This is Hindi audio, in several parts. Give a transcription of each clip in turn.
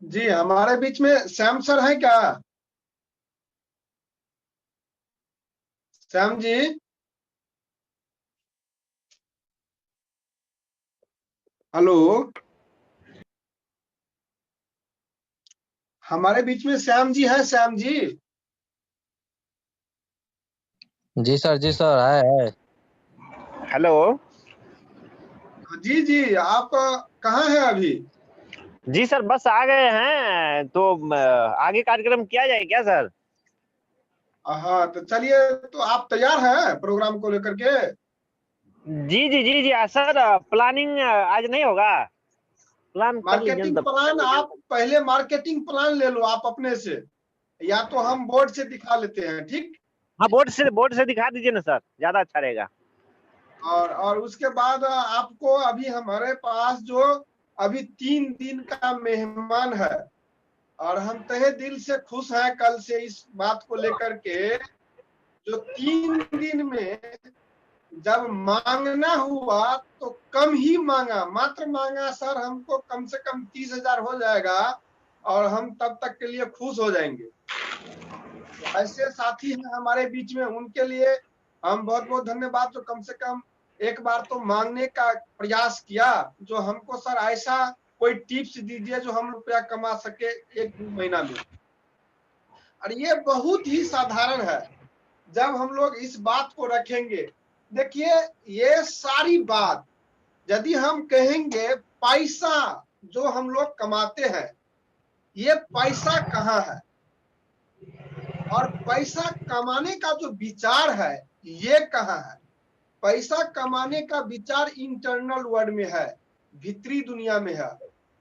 जी हमारे बीच में श्याम सर है क्या? श्याम जी, हेलो। हमारे बीच में श्याम जी है, श्याम जी। जी सर है। हेलो। जी जी, आप कहाँ हैं अभी? जी सर, बस आ गए हैं तो आगे कार्यक्रम किया जाए क्या सर? हाँ तो चलिए, तो आप तैयार हैं प्रोग्राम को लेकर के? जी सर, प्लानिंग आज नहीं होगा? प्लान कर लीजिए मार्केटिंग तब। प्लान, आप पहले मार्केटिंग प्लान ले लो आप अपने से, या तो हम बोर्ड से दिखा लेते हैं, ठीक। हाँ, बोर्ड से दिखा दीजिए ना सर, ज्यादा अच्छा रहेगा। और उसके बाद आपको अभी हमारे पास जो अभी 3 दिन का मेहमान है, और हम तहे दिल से खुश हैं कल से इस बात को लेकर के, जो 3 दिन में जब मांगना हुआ तो कम ही मांगा, मात्र मांगा सर, हमको कम से कम 30,000 हो जाएगा और हम तब तक के लिए खुश हो जाएंगे। तो ऐसे साथी हैं हमारे बीच में, उनके लिए हम बहुत बहुत धन्यवाद, जो कम से कम एक बार तो मांगने का प्रयास किया। जो हमको सर ऐसा कोई टिप्स दीजिए जो हम रुपया कमा सके 1-2 महीना में। और ये बहुत ही साधारण है, जब हम लोग इस बात को रखेंगे। देखिए, ये सारी बात यदि हम कहेंगे, पैसा जो हम लोग कमाते हैं, ये पैसा कहाँ है, और पैसा कमाने का जो विचार है ये कहाँ है। पैसा कमाने का विचार इंटरनल वर्ल्ड में है, भीतरी दुनिया में है।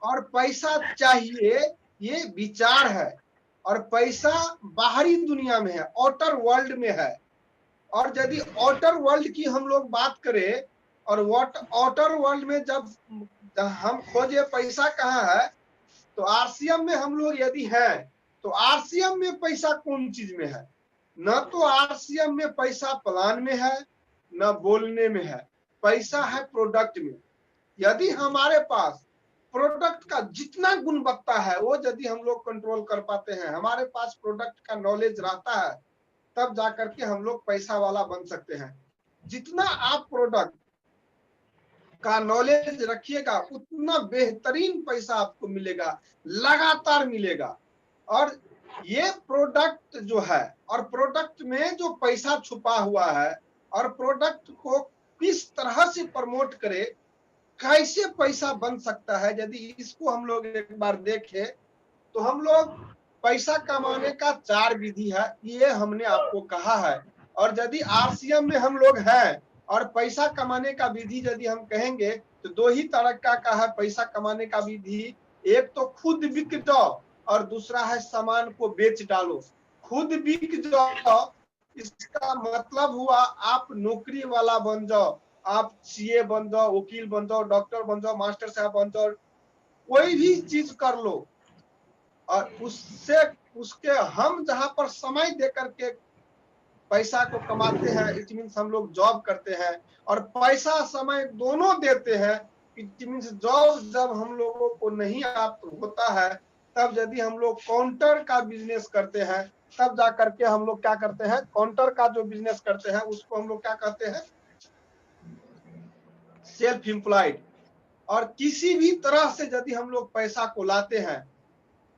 और पैसा चाहिए, ये विचार है। और पैसा बाहरी दुनिया में है, आउटर वर्ल्ड में है। और यदि आउटर वर्ल्ड की हम लोग बात करें, और आउटर वर्ल्ड में जब हम खोजे पैसा कहाँ है, तो आरसीएम में हम लोग यदि हैं, तो आरसीएम में पैसा कौन चीज में है? न तो आरसीएम में पैसा प्लान में है, न बोलने में है। पैसा है प्रोडक्ट में। यदि हमारे पास प्रोडक्ट का जितना गुणवत्ता है वो यदि हम लोग कंट्रोल कर पाते हैं, हमारे पास प्रोडक्ट का नॉलेज रहता है, तब जाकर के हम लोग पैसा वाला बन सकते हैं। जितना आप प्रोडक्ट का नॉलेज रखिएगा, उतना बेहतरीन पैसा आपको मिलेगा, लगातार मिलेगा। और ये प्रोडक्ट जो है, और प्रोडक्ट में जो पैसा छुपा हुआ है, और प्रोडक्ट को किस तरह से प्रमोट करे, कैसे पैसा बन सकता है, यदि इसको हम लोग एक बार देखें, तो हम लोग पैसा कमाने का 4 विधि है, ये हमने आपको कहा है। और यदि आरसीएम में हम लोग हैं, और पैसा कमाने का विधि यदि हम कहेंगे, तो 2 ही तरह का है पैसा कमाने का विधि। एक तो खुद बिक जाओ, और दूसरा है सामान को बेच डालो। खुद बिक जाओ, इसका मतलब हुआ आप नौकरी वाला बन जाओ, आप सीए बन जाओ, वकील बन जाओ, डॉक्टर बन जाओ, मास्टर साहब बन जाओ, कोई भी चीज कर लो। और उससे उसके हम जहां पर समय दे करके पैसा को कमाते हैं, इट मीन्स हम लोग जॉब करते हैं, और पैसा समय दोनों देते हैं। इट मीन्स जॉब जब हम लोगों को नहीं प्राप्त होता है, तब यदि हम लोग काउंटर का बिजनेस करते हैं, तब जा करके हम लोग क्या करते हैं, काउंटर का जो बिजनेस करते हैं उसको हम लोग क्या कहते हैं, सेल्फ एम्प्लॉयड। और किसी भी तरह से यदि हम लोग पैसा को लाते हैं,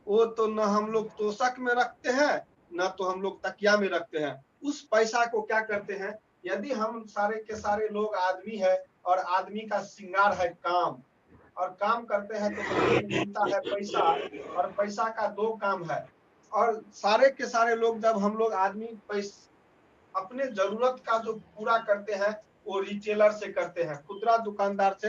वो तो न हम लोग तोशक में रखते हैं, न तो हम लोग तकिया में रखते हैं। उस पैसा को क्या करते हैं, यदि हम सारे के सारे लोग आदमी है, और आदमी का श्रृंगार है काम, और काम करते हैं तो महीने में मिलता है पैसा, और पैसा का 2 काम है। और सारे के सारे लोग, जब हम लोग आदमी अपने जरूरत का जो पूरा करते हैं, वो रिटेलर से करते हैं, खुदरा दुकानदार से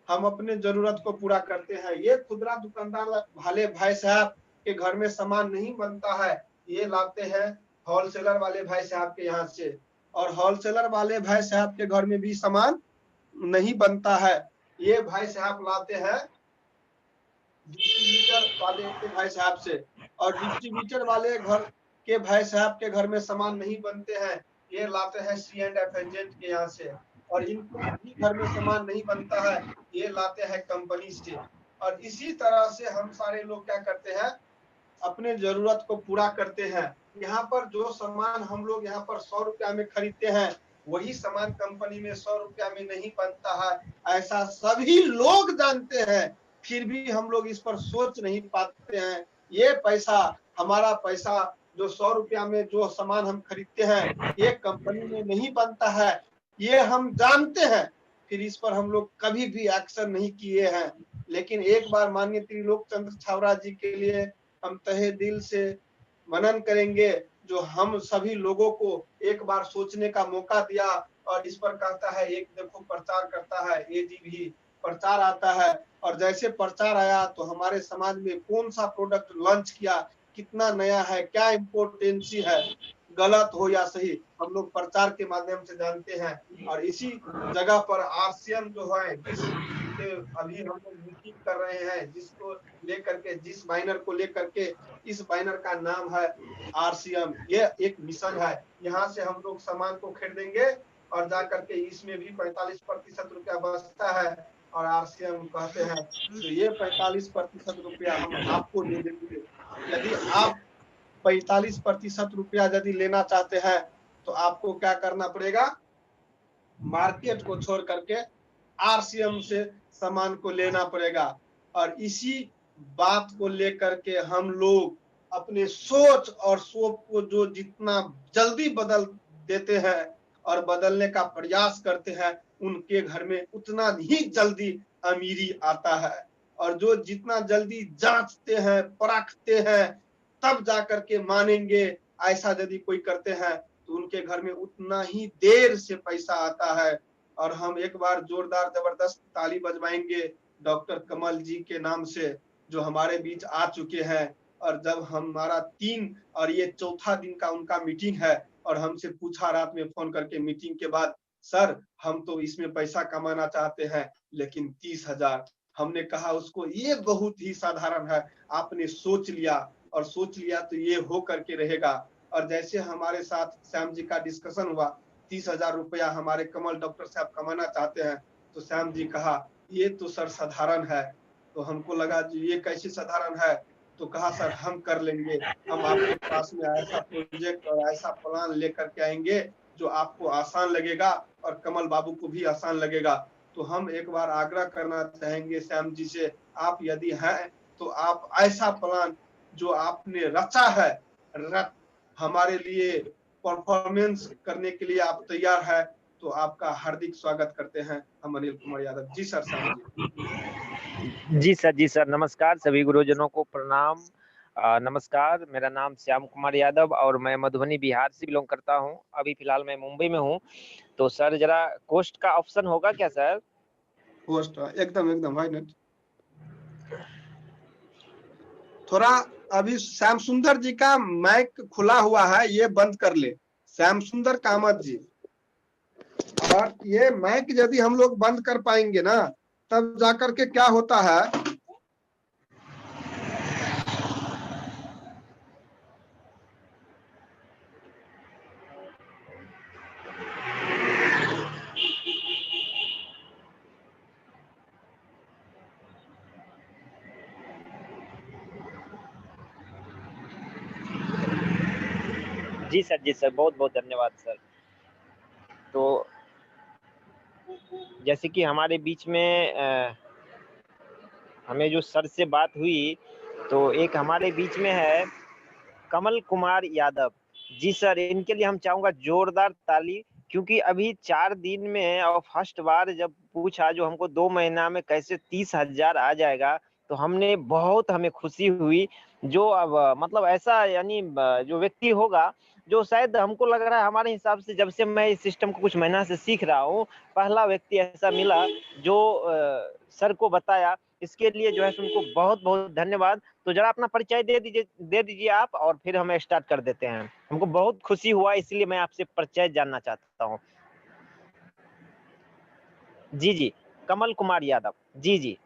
हम अपने जरूरत को पूरा करते हैं। ये खुदरा दुकानदार वाले भाई साहब के घर में सामान नहीं बनता है, ये लाते हैं होलसेलर वाले भाई साहब के यहाँ से। और होलसेलर वाले भाई साहब के घर में भी सामान नहीं बनता है, ये भाई साहब लाते हैं डिस्ट्रीब्यूटर वाले के भाई साहब से। और डिस्ट्रीब्यूटर वाले घर के भाई साहब के घर में सामान नहीं बनते हैं, ये लाते हैं C&F एजेंट के यहाँ से। और इनको भी घर में सामान नहीं बनता है, ये लाते हैं कंपनी से। और इसी तरह से हम सारे लोग क्या करते हैं, अपने जरूरत को पूरा करते हैं। यहाँ पर जो सामान हम लोग यहाँ पर 100 रुपया में खरीदते हैं, वही सामान कंपनी में 100 रुपया में नहीं बनता है, ऐसा सभी लोग जानते हैं। फिर भी हम लोग इस पर सोच नहीं पाते हैं। ये पैसा, हमारा पैसा जो 100 रुपया में जो सामान हम खरीदते हैं, ये कंपनी में नहीं बनता है, ये हम जानते हैं। फिर इस पर हम लोग कभी भी एक्शन नहीं किए हैं। लेकिन एक बार माननीय त्रिलोक चंद्र छाबड़ा जी के लिए हम तहे दिल से मनन करेंगे, जो हम सभी लोगों को एक बार सोचने का मौका दिया। और इस पर कहता है, एक देखो प्रचार करता है एजीवी, प्रचार आता है, और जैसे प्रचार आया तो हमारे समाज में कौन सा प्रोडक्ट लॉन्च किया, कितना नया है, क्या इम्पोर्टेंसी है, गलत हो या सही, हम लोग प्रचार के माध्यम से जानते हैं। और इसी जगह पर आरसीएम जो है, जिसके अभी हम लोग मीटिंग कर रहे हैं, जिसको लेकर के, जिस बैनर को लेकर के, इस बैनर का नाम है आरसीएम। ये एक मिशन है। यहाँ से हम लोग सामान को खरीदेंगे और जाकर के इसमें भी 45% रुपया बचता है, और आरसीएम कहते हैं तो ये 45% रुपया हम आपको दे देंगे। यदि आप 45% रुपया यदि लेना चाहते हैं तो आपको क्या करना पड़ेगा, मार्केट को छोड़ करके आरसीएम से सामान को लेना पड़ेगा। और इसी बात को लेकर के हम लोग अपने सोच और सोच को जो जितना जल्दी बदल देते हैं और बदलने का प्रयास करते हैं, उनके घर में उतना ही जल्दी अमीरी आता है। और जो जितना जल्दी जांचते हैं, परखते हैं, तब जाकर के मानेंगे, ऐसा यदि कोई करते हैं तो उनके घर में उतना ही देर से पैसा आता है। और हम एक बार जोरदार जबरदस्त ताली बजवाएंगे डॉक्टर कमल जी के नाम से, जो हमारे बीच आ चुके हैं। और जब हमारा 3 और ये चौथा दिन का उनका मीटिंग है, और हमसे पूछा रात में फोन करके मीटिंग के बाद, सर हम तो इसमें पैसा कमाना चाहते हैं लेकिन 30,000। हमने कहा उसको, ये बहुत ही साधारण है, आपने सोच लिया, और सोच लिया तो ये हो करके रहेगा। और जैसे हमारे साथ श्याम जी का डिस्कशन हुआ, 30,000 रुपया हमारे कमल डॉक्टर साहब कमाना चाहते हैं, तो श्याम जी कहा ये तो सर साधारण है। तो हमको लगा जी ये कैसे साधारण है, तो कहा सर हम कर लेंगे, हम आपके पास में ऐसा प्रोजेक्ट और ऐसा प्लान लेकर के आएंगे जो आपको आसान लगेगा और कमल बाबू को भी आसान लगेगा। तो हम एक बार आग्रह करना चाहेंगे श्याम जी से, आप यदि हैं तो आप ऐसा प्लान जो आपने रचा है, हमारे लिए परफॉर्मेंस करने के लिए आप तैयार है, तो आपका हार्दिक स्वागत करते हैं हम अनिल कुमार यादव जी। सर श्याम जी। जी सर नमस्कार, सभी गुरुजनों को प्रणाम। नमस्कार, मेरा नाम श्याम कुमार यादव और मैं मधुबनी बिहार से बिलोंग करता हूं। अभी फिलहाल मैं मुंबई में हूं। तो सर जरा कोस्ट का ऑप्शन होगा क्या सर? पोस्ट एकदम एकदम वाई नॉट। थोड़ा अभी श्याम सुंदर जी का माइक खुला हुआ है, ये बंद कर ले श्याम सुंदर कामत जी। और ये माइक यदि हम लोग बंद कर पाएंगे ना, तब जाकर के क्या होता है, जी सर बहुत बहुत धन्यवाद सर। तो जैसे कि हमारे बीच में हमें जो सर से बात हुई, तो एक हमारे बीच में है कमल कुमार यादव जी। सर इनके लिए हम चाहूंगा जोरदार ताली, क्योंकि अभी 4 दिन में और फर्स्ट बार जब पूछा जो हमको 2 महीना में कैसे 30,000 आ जाएगा, तो हमें खुशी हुई। जो अब मतलब ऐसा यानी जो व्यक्ति होगा, जो शायद हमको लग रहा है हमारे हिसाब से जब से मैं इस सिस्टम को कुछ महीना से सीख रहा हूँ, पहला व्यक्ति ऐसा मिला जो सर को बताया। इसके लिए जो है उनको बहुत बहुत धन्यवाद। तो जरा अपना परिचय दे दीजिए आप, और फिर हम स्टार्ट कर देते हैं। हमको बहुत खुशी हुआ, इसलिए मैं आपसे परिचय जानना चाहता हूँ। जी कमल कुमार यादव जी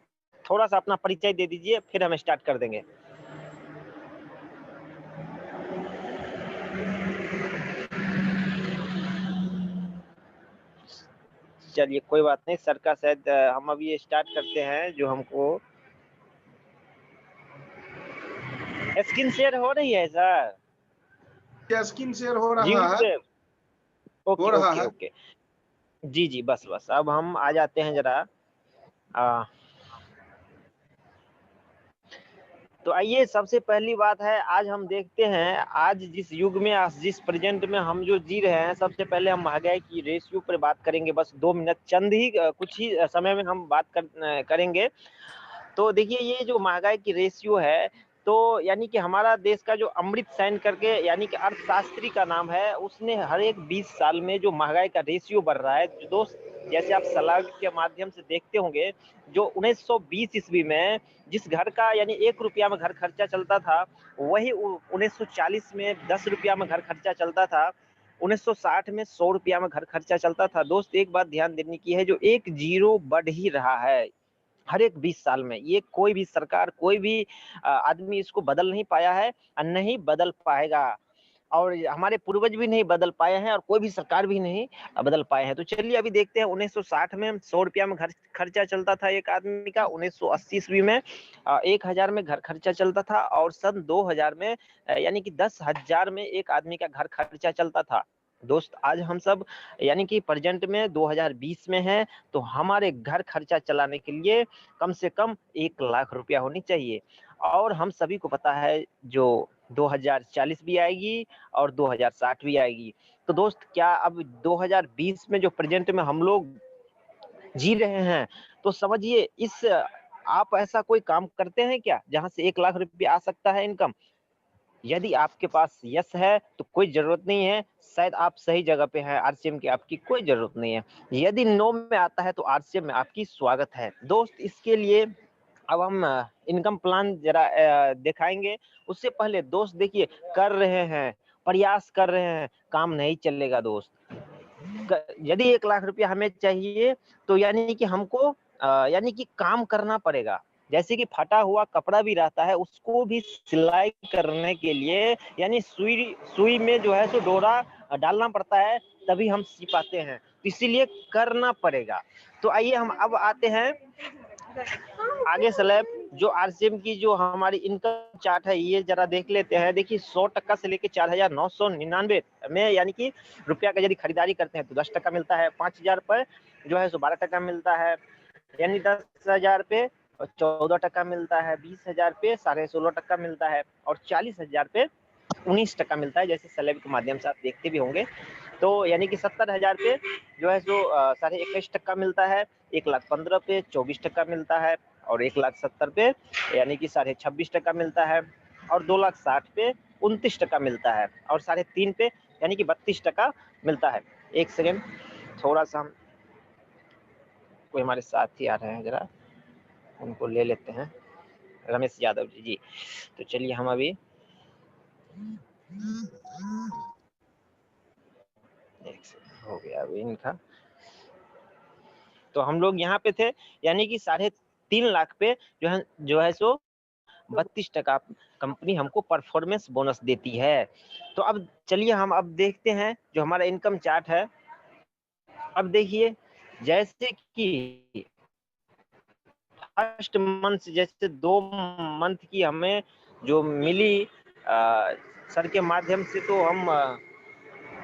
थोड़ा सा अपना परिचय दे दीजिए, फिर हम स्टार्ट कर देंगे। चलिए कोई बात नहीं, सर का शायद हम अभी स्टार्ट करते हैं जो हमको स्क्रीन शेयर हो रही है सर? क्या स्क्रीन शेयर हो जी रहा है? ओके हो रहा ओके है। ओके। जी जी, बस बस अब हम आ जाते हैं जरा। तो आइए, सबसे पहली बात है, आज हम देखते हैं, आज जिस युग में, जिस प्रेजेंट में हम जो जी रहे हैं, सबसे पहले हम महंगाई की रेशियो पर बात करेंगे। बस 2 मिनट, चंद ही कुछ ही समय में हम बात करेंगे। तो देखिए, ये जो महंगाई की रेशियो है, तो यानी कि हमारा देश का जो अमृत सेन करके, यानी कि अर्थशास्त्री का नाम है, उसने हर एक 20 साल में जो महंगाई का रेशियो बढ़ रहा है, जो दोस्त जैसे आप स्लाइड के माध्यम से देखते होंगे, जो 1920 ईस्वी में जिस घर का यानी 1 रुपया में घर खर्चा चलता था, वही 1940 में 10 रुपया में घर खर्चा चलता था, 1960 में 100 रुपया में घर खर्चा चलता था। दोस्त, एक बात ध्यान देने की है, जो एक जीरो बढ़ ही रहा है हर एक 20 साल में। ये कोई भी सरकार, कोई भी आदमी इसको बदल नहीं पाया है और नहीं बदल पाएगा, और हमारे पूर्वज भी नहीं बदल पाए हैं और कोई भी सरकार भी नहीं बदल पाए हैं। तो चलिए अभी देखते हैं, 1960 में 100 रुपया में घर खर्चा चलता था एक आदमी का, 1980 ईस्वी में 1000 में घर खर्चा चलता था, और सन 2000 में यानी कि 10,000 में एक आदमी का घर खर्चा चलता था। दोस्त, आज हम सब यानी कि प्रेजेंट में 2020 में है, तो हमारे घर खर्चा चलाने के लिए कम से कम 1 लाख रुपया होनी चाहिए। और हम सभी को पता है, जो 2040 भी आएगी और 2060 भी आएगी। तो दोस्त, क्या अब 2020 में जो प्रेजेंट में हम लोग जी रहे हैं, तो समझिए, इस आप ऐसा कोई काम करते हैं क्या जहां से 1 लाख रुपया आ सकता है इनकम? यदि आपके पास यस है तो कोई जरूरत नहीं है, शायद आप सही जगह पे हैं, आरसीएम की आपकी कोई जरूरत नहीं है। यदि नो में आता है तो आरसीएम में आपकी स्वागत है। दोस्त, इसके लिए अब हम इनकम प्लान जरा दिखाएंगे। उससे पहले दोस्त देखिए, कर रहे हैं, प्रयास कर रहे हैं, काम नहीं चलेगा दोस्त। यदि 1 लाख रुपया हमें चाहिए, तो यानी कि हमको यानी कि काम करना पड़ेगा। जैसे कि फटा हुआ कपड़ा भी रहता है, उसको भी सिलाई करने के लिए यानी सुई में जो है सो डोरा डालना पड़ता है, तभी हम सी पाते हैं। इसीलिए करना पड़ेगा। तो आइए हम अब आते हैं आगे स्लैब, जो आरसीएम की जो हमारी इनकम चार्ट है, ये जरा देख लेते हैं। देखिए, 100% से लेके 4,999 में यानी कि रुपया का यदि खरीदारी करते हैं तो 10% मिलता है, 5,000 पर जो है सो 12% मिलता है, यानी 10,000 पे 14% मिलता है, 20,000 पे 16.5% मिलता है, और 40,000 पे 19% मिलता है, जैसे स्लैब के माध्यम से आप देखते भी होंगे। तो यानी कि 70,000 पे जो है सो 21.5% मिलता है, 1,15,000 पे 24% मिलता है, और 1,70,000 पे यानी कि 26.5% मिलता है, और 2,60,000 पे 29% मिलता है, और 3.5 पे यानी कि 32% मिलता है। एक सेकेंड, थोड़ा सा हम, कोई हमारे साथी आ रहे हैं, जरा उनको ले लेते हैं, रमेश यादव जी। जी, तो चलिए हम अभी हो गया अभी इनका। तो हम लोग यहाँ पे थे, यानी कि 3.5 लाख पे जो है सो 32% कंपनी हमको परफॉर्मेंस बोनस देती है। तो अब चलिए हम अब देखते हैं जो हमारा इनकम चार्ट है। अब देखिए, जैसे कि फर्स्ट मंथ, जैसे 2 मंथ की हमें जो मिली सर के माध्यम से, तो हम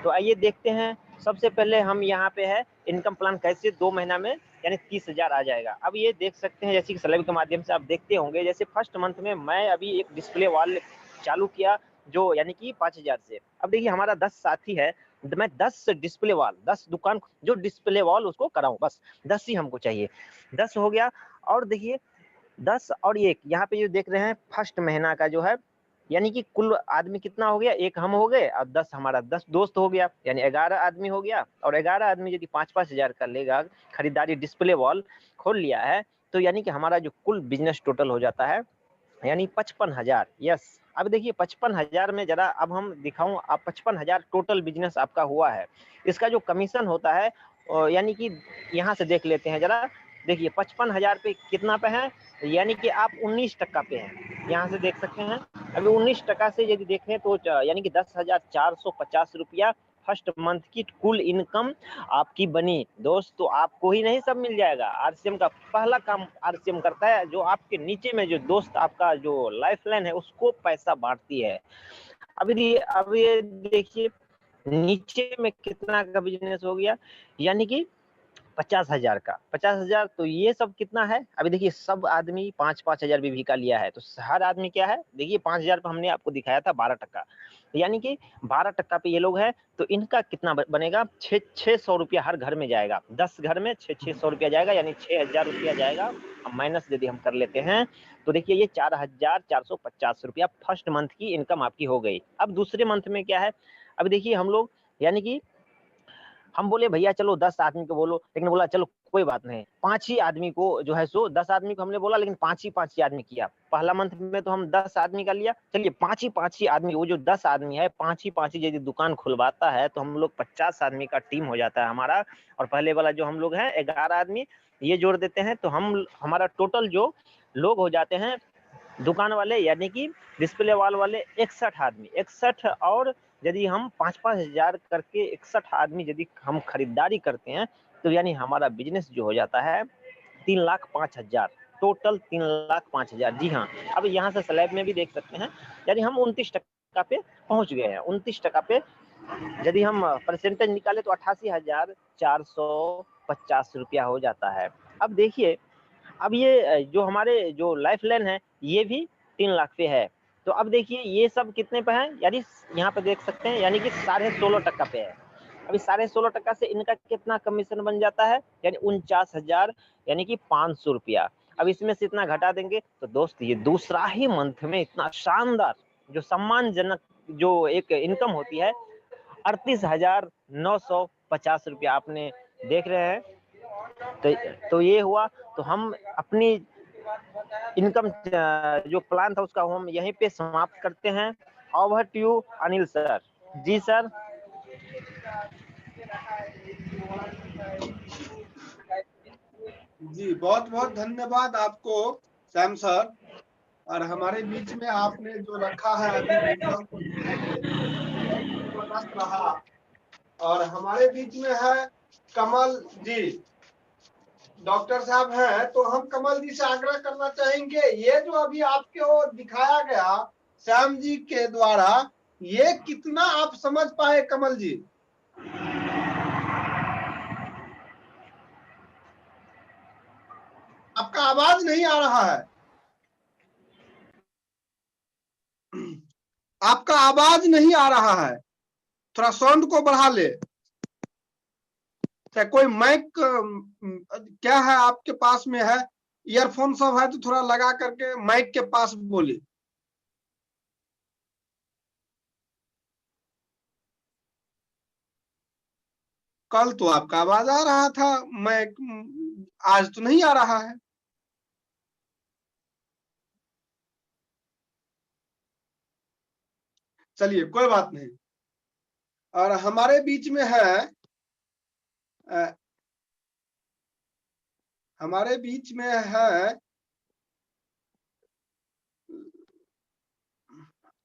तो आइए देखते हैं। सबसे पहले हम यहाँ पे है इनकम प्लान कैसे 2 महीना में यानी 30,000 आ जाएगा। अब ये देख सकते हैं, जैसे कि स्लैब के माध्यम से आप देखते होंगे, जैसे फर्स्ट मंथ में मैं अभी एक डिस्प्ले वॉल चालू किया, जो यानी कि 5,000 से। अब देखिए, हमारा 10 साथी है, मैं 10 डिस्प्ले वॉल, 10 दुकान जो डिस्प्ले वॉल उसको कराऊं, बस 10 ही हमको चाहिए। 10 हो गया। और देखिए, 10 और 1 यहाँ पे जो देख रहे हैं, फर्स्ट महीना का जो है, यानी कि कुल आदमी कितना हो गया, 1 हम हो गए और 10 हमारा 10 दोस्त हो गया, यानी 11 आदमी हो गया। और 11 आदमी यदि 5-5 हजार का लेगा खरीदारी, डिस्प्ले वॉल खोल लिया है, तो यानी कि हमारा जो कुल बिजनेस टोटल हो जाता है यानी 55,000। यस, अब देखिए 55,000 में जरा अब हम दिखाऊं, आप 55,000 टोटल बिजनेस आपका हुआ है। इसका जो कमीशन होता है, यानी कि यहाँ से देख लेते हैं जरा। देखिए 55,000 पे कितना पे है, यानी कि आप 19% पे हैं, यहाँ से देख सकते हैं। अभी 19% से यदि देखें तो यानी कि 10,450 रुपया फर्स्ट मंथ की कुल इनकम आपकी बनी दोस्त, तो आपको ही नहीं सब मिल जाएगा। आरसीएम का पहला काम आरसीएम करता है, जो आपके नीचे में जो दोस्त आपका जो लाइफलाइन है उसको पैसा बांटती है। अब ये देखिए नीचे में कितना का बिजनेस हो गया, यानी कि 50,000 का 50,000। तो ये सब कितना है, अभी देखिए सब आदमी 5-5 हजार बीवी का लिया है, तो हर आदमी क्या है, देखिए 5,000 पे हमने आपको दिखाया था 12%, यानी कि 12% पे ये लोग हैं, तो इनका कितना बनेगा, 600 रुपया हर घर में जाएगा। 10 घर में 600 रुपया जाएगा, यानी 6,000 रुपया जाएगा। अब माइनस यदि हम कर लेते हैं तो देखिए ये 4,450 रुपया फर्स्ट मंथ की इनकम आपकी हो गई। अब दूसरे मंथ में क्या है, अभी देखिए हम लोग, यानी कि हम बोले भैया चलो 10 आदमी को बोलो, लेकिन बोला चलो कोई बात नहीं, 5 ही आदमी को जो है सो 10 आदमी को हमने बोला, लेकिन 5 ही आदमी किया। पहला मंथ में तो हम 10 आदमी का लिया, चलिए 5 ही आदमी, वो जो 10 आदमी है 5 ही यदि दुकान खुलवाता है तो हम लोग 50 आदमी का टीम हो जाता है हमारा। और पहले वाला जो हम लोग हैं 11 आदमी, ये जोड़ देते हैं तो हम हमारा टोटल जो लोग हो जाते हैं दुकान वाले, यानी कि डिस्प्ले वाल वाले 61 आदमी। 61 और यदि हम 5-5 हजार करके 61 आदमी यदि हम खरीदारी करते हैं तो यानी हमारा बिजनेस जो हो जाता है 3,05,000, टोटल 3,05,000। जी हाँ, अब यहाँ से स्लैब में भी देख सकते हैं, यानी हम 29% पे पहुंच गए हैं। 29% पे यदि हम परसेंटेज निकाले तो 88,450 रुपया हो जाता है। अब देखिए, अब ये जो हमारे जो लाइफ लाइन है ये भी 3 लाख पे है। तो अब देखिए ये सब कितने पे है, यानी यहाँ पे देख सकते हैं, यानी कि 16.5% पे है। अभी 16.5% से इनका कितना कमीशन बन जाता है, यानी 49,000, यानी कि 500 रुपया। अब इसमें से इतना घटा देंगे तो दोस्त ये दूसरा ही मंथ में इतना शानदार जो सम्मानजनक जो एक इनकम होती है 38,950 रुपया आपने देख रहे हैं। तो ये हुआ, तो हम अपनी इनकम जो प्लान था उसका हम यहीं पे समाप्त करते हैं। Over to you Anil sir. जी सर। जी बहुत बहुत धन्यवाद आपको सैम सर। और हमारे बीच में आपने जो रखा है अभी इनकम को जबरदस्त रहा। और हमारे बीच में है कमल जी, डॉक्टर साहब हैं, तो हम कमल जी से आग्रह करना चाहेंगे, ये जो अभी आपके ओर दिखाया गया श्याम जी के द्वारा, ये कितना आप समझ पाए कमल जी? आपका आवाज नहीं आ रहा है, आपका आवाज नहीं आ रहा है, थोड़ा साउंड को बढ़ा ले। क्या कोई माइक क्या है आपके पास में है, ईयरफोन सब है तो थोड़ा लगा करके माइक के पास बोलिए। कल तो आपका आवाज आ रहा था, मैं आज तो नहीं आ रहा है। चलिए कोई बात नहीं। और हमारे बीच में है हमारे बीच में है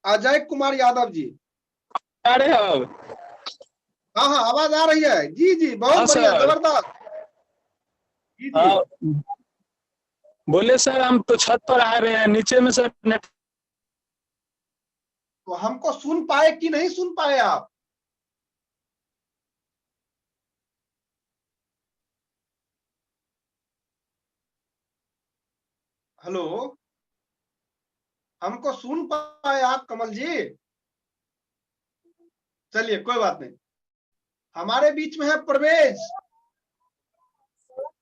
अजय कुमार यादव जी। अरे हाँ हाँ आवाज आ रही है जी जी, बहुत बढ़िया, जबरदस्त। जी जी बोले सर, हम तो छत पर आ रहे हैं, नीचे में सर नेट। तो हमको सुन पाए कि नहीं सुन पाए आप? हेलो, हमको सुन पाए आप कमल जी? चलिए कोई बात नहीं। हमारे बीच में है परवेज।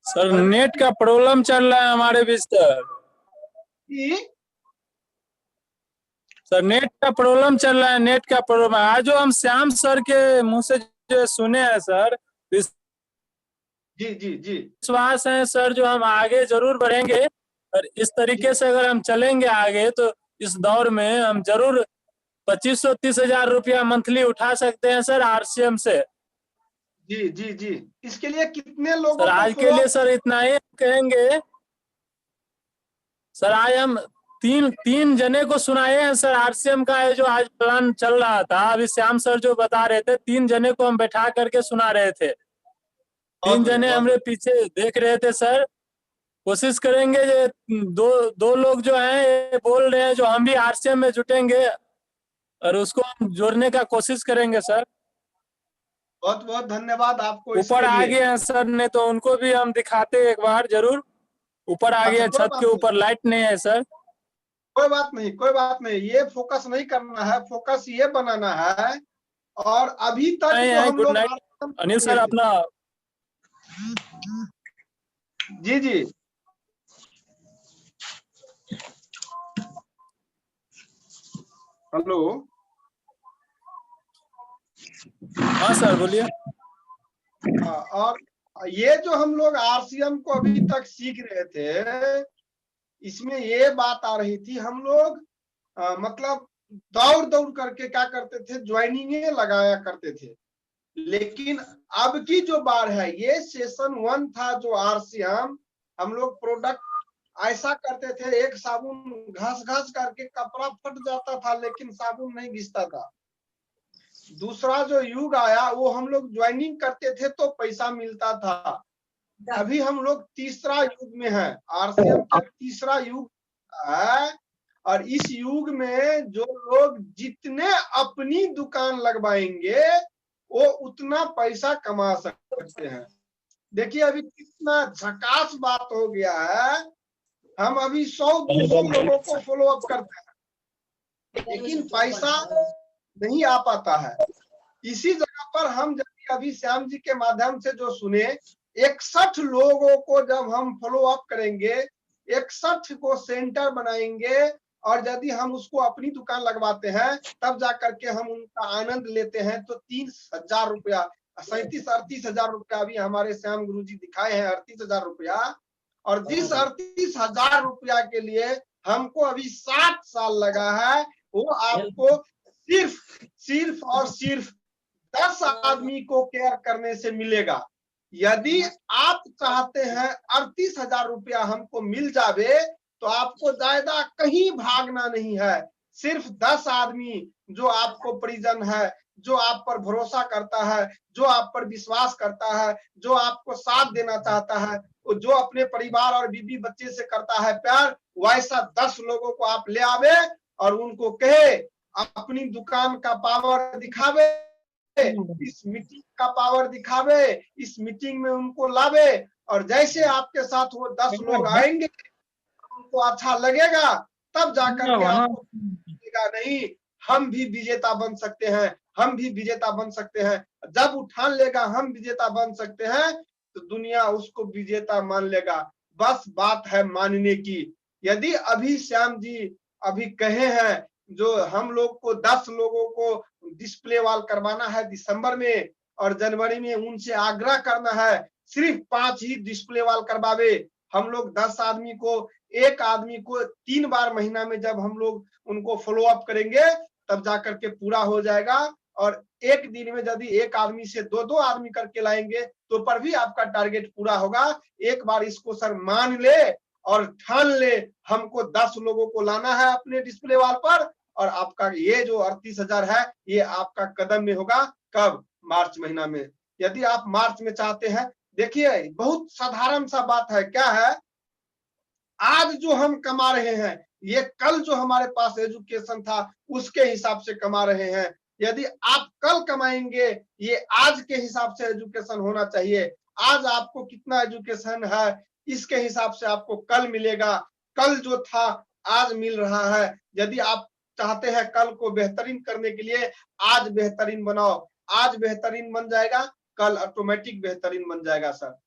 सर नेट का प्रॉब्लम चल रहा है हमारे बीच सर नेट का प्रॉब्लम चल रहा है, नेट का प्रॉब्लम। आज जो हम श्याम सर के मुंह से जो सुने हैं सर, जी जी जी विश्वास है सर जो हम आगे जरूर बढ़ेंगे। और इस तरीके से अगर हम चलेंगे आगे तो इस दौर में हम जरूर 25-30 हजार रुपया मंथली उठा सकते हैं सर आरसीएम से। जी जी जी इसके लिए कितने लोगों सर को आज के लिए सर इतना ही कहेंगे। सर आज हम तीन तीन जने को सुनाए हैं सर। आरसीएम का है जो आज प्लान चल रहा था, अभी श्याम सर जो बता रहे थे, 3 जने को हम बैठा करके सुना रहे थे। 3 जने हमारे पीछे देख रहे थे सर। कोशिश करेंगे ये दो लोग जो हैं ये बोल रहे हैं जो हम भी आरसीएम में जुटेंगे और उसको हम जोड़ने का कोशिश करेंगे सर। बहुत बहुत धन्यवाद आपको ऊपर इसके आ लिए। गए हैं सर, ने तो उनको भी हम दिखाते एक बार जरूर। ऊपर आ गए, कोई छत बात के नहीं, ऊपर लाइट नहीं है सर। कोई बात नहीं, कोई बात नहीं, ये फोकस नहीं करना है, फोकस ये बनाना है। और अभी तक जो हम गुड लोग नाइट आरसीएम अनिल कर सर रहे थे। अपना। जी जी, हेलो। हाँ सर बोलिए। और ये जो हम लोग आरसीएम को अभी तक सीख रहे थे, इसमें ये बात आ रही थी, हम लोग मतलब दौड़ दौड़ करके क्या करते थे, ज्वाइनिंग लगाया करते थे। लेकिन अब की जो बार है, ये सेशन 1 था जो आरसीएम, हम लोग प्रोडक्ट ऐसा करते थे, एक साबुन घस घस करके कपड़ा फट जाता था लेकिन साबुन नहीं घिसता था। दूसरा जो युग आया वो हम लोग ज्वाइनिंग करते थे तो पैसा मिलता था। अभी हम लोग तीसरा युग में है, आरसीएम का तीसरा युग है। और इस युग में जो लोग जितने अपनी दुकान लगवाएंगे वो उतना पैसा कमा सकते हैं। देखिए अभी कितना झकास बात हो गया है। हम अभी 100-200 लोगों को फॉलो अप करते हैं लेकिन पैसा नहीं आ पाता है। इसी जगह पर हम जब अभी श्याम जी के माध्यम से जो सुने, 61 लोगों को जब हम फॉलो अप करेंगे, 61 को सेंटर बनाएंगे और यदि हम उसको अपनी दुकान लगवाते हैं तब जाकर के हम उनका आनंद लेते हैं तो 30,000 रुपया, 37-38,000 रुपया अभी हमारे श्याम गुरु जी दिखाए हैं, 38,000 रुपया। और जिस 38,000 रुपया के लिए हमको अभी 7 साल लगा है, वो आपको सिर्फ और सिर्फ 10 आदमी को केयर करने से मिलेगा। यदि आप चाहते हैं 38,000 रुपया हमको मिल जावे तो आपको ज्यादा कहीं भागना नहीं है। सिर्फ 10 आदमी जो आपको परिजन है, जो आप पर भरोसा करता है, जो आप पर विश्वास करता है, जो आपको साथ देना चाहता है, जो अपने परिवार और बीवी बच्चे से करता है प्यार, वैसा 10 लोगों को आप ले आवे और उनको कहे, अपनी दुकान का पावर दिखावे, इस मीटिंग का पावर दिखावे, इस मीटिंग में उनको लावे। और जैसे आपके साथ वो 10 लोग आएंगे, उनको अच्छा लगेगा, तब जाकर के आपको लगेगा नहीं हम भी विजेता बन सकते हैं, हम भी विजेता बन सकते हैं। जब उठान लेगा हम विजेता बन सकते हैं तो दुनिया उसको विजेता मान लेगा। बस बात है मानने की। यदि अभी श्याम जी अभी कहे हैं जो हम लोग को 10 लोगों को डिस्प्ले वॉल करवाना है दिसंबर में और जनवरी में उनसे आग्रह करना है सिर्फ 5 ही डिस्प्ले वॉल करवावे। हम लोग 10 आदमी को, एक आदमी को 3 बार महीना में जब हम लोग उनको फॉलो अप करेंगे तब जाकर के पूरा हो जाएगा। और एक दिन में यदि एक आदमी से 2-2 आदमी करके लाएंगे तो पर भी आपका टारगेट पूरा होगा। एक बार इसको सर मान ले और ठान ले, हमको 10 लोगों को लाना है अपने डिस्प्ले वॉल पर और आपका ये जो 38,000 है ये आपका कदम में होगा। कब? मार्च महीना में। यदि आप मार्च में चाहते हैं, देखिए बहुत साधारण सा बात है, क्या है, आज जो हम कमा रहे हैं ये कल जो हमारे पास एजुकेशन था उसके हिसाब से कमा रहे हैं। यदि आप कल कमाएंगे, ये आज के हिसाब से एजुकेशन होना चाहिए। आज आपको कितना एजुकेशन है इसके हिसाब से आपको कल मिलेगा। कल जो था आज मिल रहा है। यदि आप चाहते हैं कल को बेहतरीन करने के लिए, आज बेहतरीन बनाओ। आज बेहतरीन बन जाएगा, कल ऑटोमेटिक बेहतरीन बन जाएगा सर।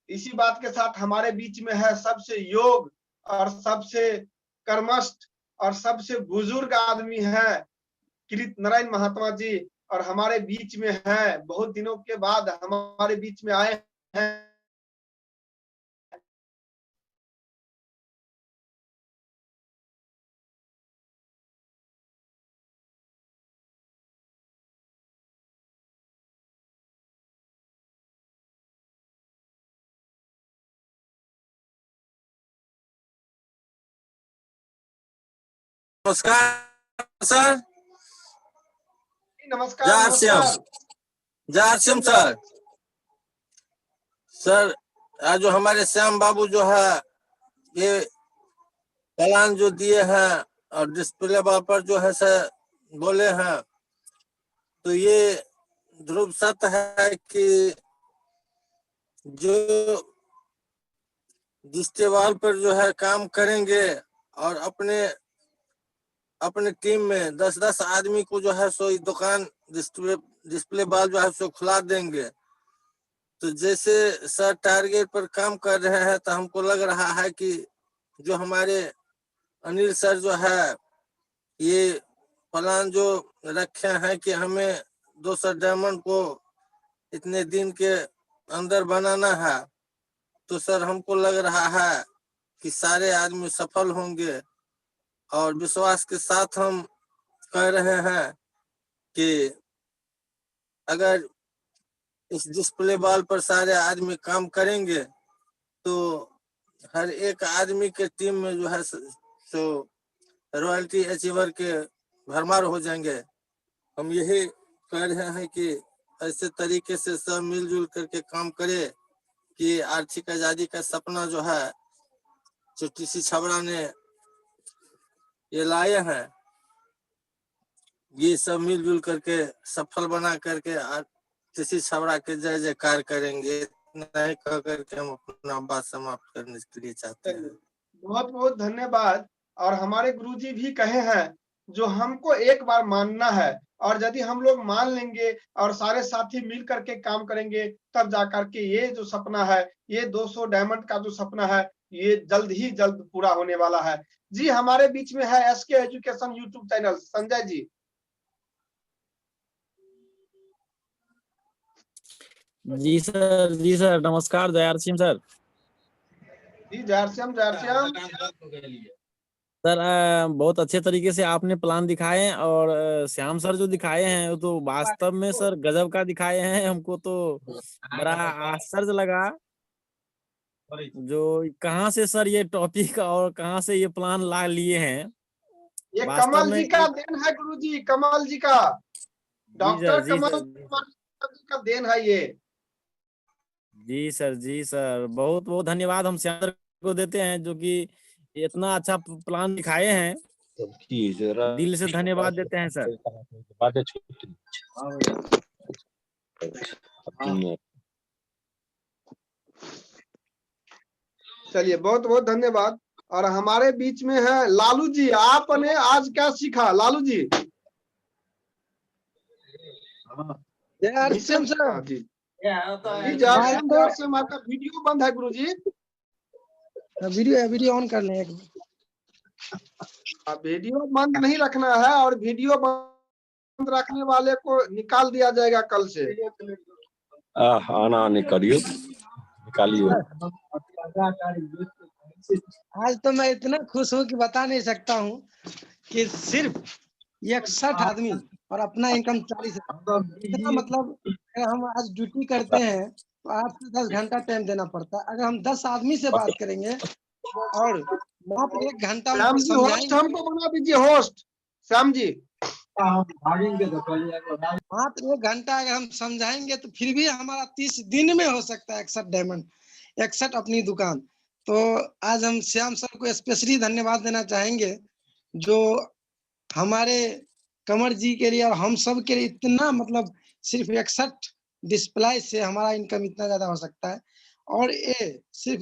इसी बात के साथ हमारे बीच में है सबसे योग और सबसे कर्मठ और सबसे बुजुर्ग आदमी है कृत नारायण महात्मा जी, और हमारे बीच में है, बहुत दिनों के बाद हमारे बीच में आए हैं। नमस्कार सर। नमस्कार जय श्याम सर। सर आज जो हमारे श्याम बाबू जो है ये प्लान जो दिए हैं और डिस्प्ले पर जो है सर बोले हैं, तो ये ध्रुव सत्य है कि जो डिस्प्ले पर जो है काम करेंगे और अपने टीम में 10-10 आदमी को जो है सो दुकान डिस्प्ले बाल जो है सो खुला देंगे। तो जैसे सर टारगेट पर काम कर रहे हैं तो हमको लग रहा है कि जो हमारे अनिल सर जो है ये प्लान जो रखे हैं कि हमें 200 डायमंड को इतने दिन के अंदर बनाना है, तो सर हमको लग रहा है कि सारे आदमी सफल होंगे और विश्वास के साथ हम कह रहे हैं कि अगर इस डिस्प्ले बॉल पर सारे आदमी काम करेंगे तो हर एक आदमी के टीम में जो है सो रॉयल्टी अचीवर के भरमार हो जाएंगे। हम यही कह रहे हैं कि ऐसे तरीके से सब मिलजुल करके काम करे कि आर्थिक आजादी का सपना जो है जो टीसी छबड़ा ने ये लाए हैं, ये सब मिलजुल करके सफल बना करके टीसी छबड़ा के जय जयकार करेंगे। नहीं कह करके हम अपना बात समाप्त करने के लिए चाहते हैं। बहुत बहुत धन्यवाद। और हमारे गुरुजी भी कहे हैं जो हमको एक बार मानना है, और यदि हम लोग मान लेंगे और सारे साथी मिल करके काम करेंगे तब जाकर के ये जो सपना है, ये 200 डायमंड का जो सपना है, ये जल्द ही जल्द पूरा होने वाला है। जी हमारे बीच में है SK education YouTube channel Sanjay ji. जी सर नमस्कार। जय सिंह सर। जी जय श्याम सर बहुत अच्छे तरीके से आपने प्लान दिखाए हैं और श्याम सर जो दिखाए हैं वो तो वास्तव में सर गजब का दिखाए हैं। हमको तो बड़ा आश्चर्य लगा जो कहाँ से सर ये टॉपिक और कहाँ से ये प्लान ला लिए हैं। ये कमल जी का देन है गुरुजी, कमल जी का, डॉक्टर कमल जी का देन है ये। जी सर बहुत बहुत धन्यवाद हम श्याम सर को देते हैं जो कि इतना अच्छा प्लान दिखाए हैं। दिल से धन्यवाद देते हैं सर। चलिए बहुत बहुत धन्यवाद। और हमारे बीच में है लालू जी। आपने आज क्या सीखा लालू जी? आपका वीडियो बंद है गुरु जी। वीडियो ऑन कर लें। वीडियो बंद नहीं रखना है, और वीडियो बंद रखने वाले को निकाल दिया जाएगा कल से। आना निकालिए। आज तो मैं इतना खुश हूँ कि बता नहीं सकता हूँ कि सिर्फ 61 आदमी और अपना इनकम 40। इतना मतलब अगर हम आज ड्यूटी करते हैं तो 8 से 10 घंटा टाइम देना पड़ता है। अगर हम 10 आदमी से बात करेंगे और मात्र 1 घंटा हमको बना दीजिए होस्ट श्याम जी। मात्र 1 घंटा अगर हम समझाएंगे तो फिर भी हमारा 30 दिन में हो सकता है 61 डायमंड, 61 अपनी दुकान। तो आज हम श्याम सर को स्पेशली धन्यवाद देना चाहेंगे जो हमारे कमर जी के लिए और हम सब के लिए इतना मतलब सिर्फ 61 डिस्प्ले से हमारा इनकम इतना ज्यादा हो सकता है। और ये सिर्फ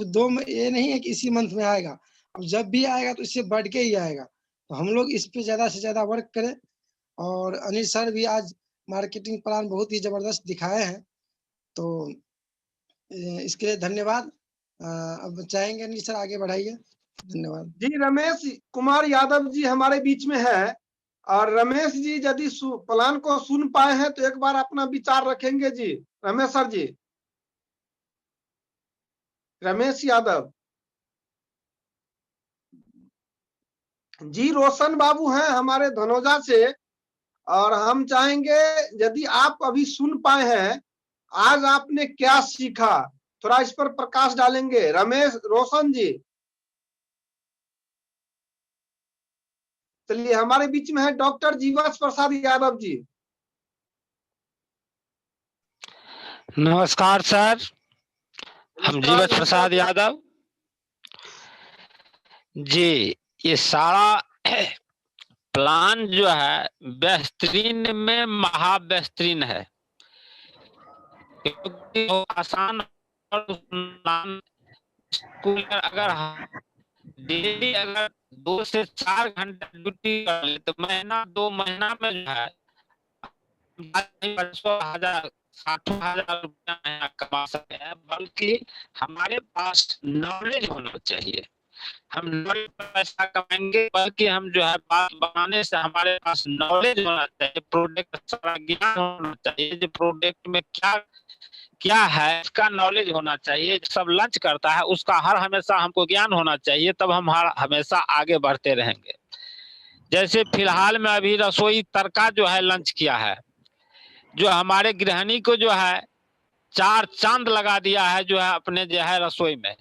ये नहीं है कि इसी मंथ में आएगा, अब जब भी आएगा तो इससे बढ़ के ही आएगा। तो हम लोग इस पे ज्यादा से ज्यादा वर्क करें। और अनिल सर भी आज मार्केटिंग प्लान बहुत ही जबरदस्त दिखाए हैं, तो इसके लिए धन्यवाद। अब चाहेंगे अनिल सर आगे बढ़ाइए। धन्यवाद जी। रमेश कुमार यादव जी हमारे बीच में है, और रमेश जी यदि प्लान को सुन पाए हैं तो एक बार अपना विचार रखेंगे जी। रमेश सर जी, रमेश यादव जी। रोशन बाबू हैं हमारे धनोजा से, और हम चाहेंगे यदि आप अभी सुन पाए हैं आज आपने क्या सीखा, थोड़ा इस पर प्रकाश डालेंगे रमेश रोशन जी। चलिए, हमारे बीच में है डॉक्टर जीवछ प्रसाद यादव जी। नमस्कार सर, हम नमस्कार, जीवछ प्रसाद नमस्कार। यादव जी। ये सारा प्लान जो है बेहतरीन में महाबेहतरीन है, क्योंकि वो आसान और स्कूल अगर डेली अगर 2 से 4 घंटा ड्यूटी कर ले तो महीना 2 महीना में जो है 100,000 60,000 रुपया महीना कमा सकते हैं। बल्कि हमारे पास नॉलेज होना चाहिए, हम नॉलेज पर पैसा कमाएंगे, बल्कि हम जो है बात बनाने से हमारे पास नॉलेज होना चाहिए, प्रोडक्ट सारा ज्ञान होना चाहिए, जो प्रोडक्ट में क्या क्या है इसका नॉलेज होना चाहिए। सब लंच करता है उसका हर हमेशा हमको ज्ञान होना चाहिए, तब हम हर हमेशा आगे बढ़ते रहेंगे। जैसे फिलहाल में अभी रसोई तड़का जो है लंच किया है, जो हमारे गृहिणी को जो है 4 चांद लगा दिया है जो है अपने जो है रसोई में।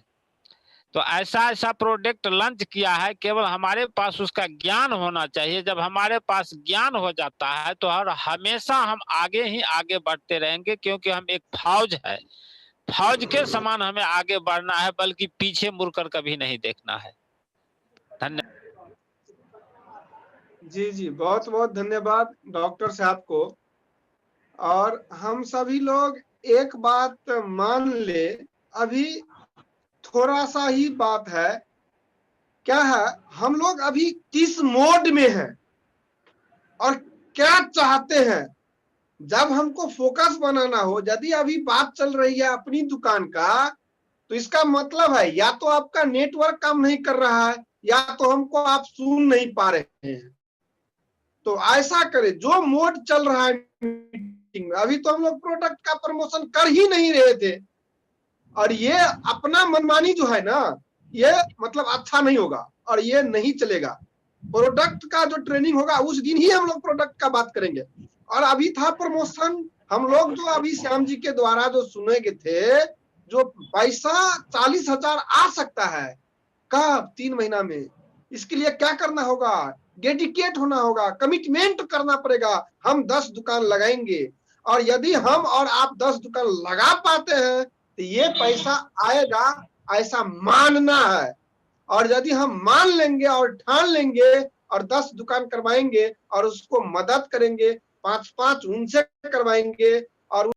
तो ऐसा ऐसा प्रोडक्ट लॉन्च किया है, केवल हमारे पास उसका ज्ञान होना चाहिए। जब हमारे पास ज्ञान हो जाता है तो हर हमेशा हम आगे ही आगे बढ़ते रहेंगे, क्योंकि हम एक फौज है, फौज के समान हमें आगे बढ़ना है, बल्कि पीछे मुड़कर कभी नहीं देखना है। धन्यवाद। जी जी, बहुत बहुत धन्यवाद डॉक्टर साहब को। और हम सभी लोग एक बात मान ले, अभी थोड़ा सा ही बात है, क्या है, हम लोग अभी किस मोड में हैं और क्या चाहते हैं। जब हमको फोकस बनाना हो, यदि अभी बात चल रही है अपनी दुकान का, तो इसका मतलब है या तो आपका नेटवर्क काम नहीं कर रहा है, या तो हमको आप सुन नहीं पा रहे हैं। तो ऐसा करें, जो मोड चल रहा है मीटिंग में, अभी तो हम लोग प्रोडक्ट का प्रमोशन कर ही नहीं रहे थे, और ये अपना मनमानी जो है ना, ये मतलब अच्छा नहीं होगा और ये नहीं चलेगा। प्रोडक्ट का जो ट्रेनिंग होगा उस दिन ही हम लोग प्रोडक्ट का बात करेंगे। और अभी था प्रमोशन, हम लोग जो अभी श्याम जी के द्वारा जो सुनेंगे थे, जो पैसा 40,000 आ सकता है कब 3 महीना में, इसके लिए क्या करना होगा, डेडिकेट होना होगा, कमिटमेंट करना पड़ेगा। हम 10 दुकान लगाएंगे, और यदि हम और आप 10 दुकान लगा पाते हैं तो ये पैसा आएगा, ऐसा मानना है। और यदि हम मान लेंगे और ठान लेंगे और 10 दुकान करवाएंगे और उसको मदद करेंगे, 5-5 उनसे करवाएंगे और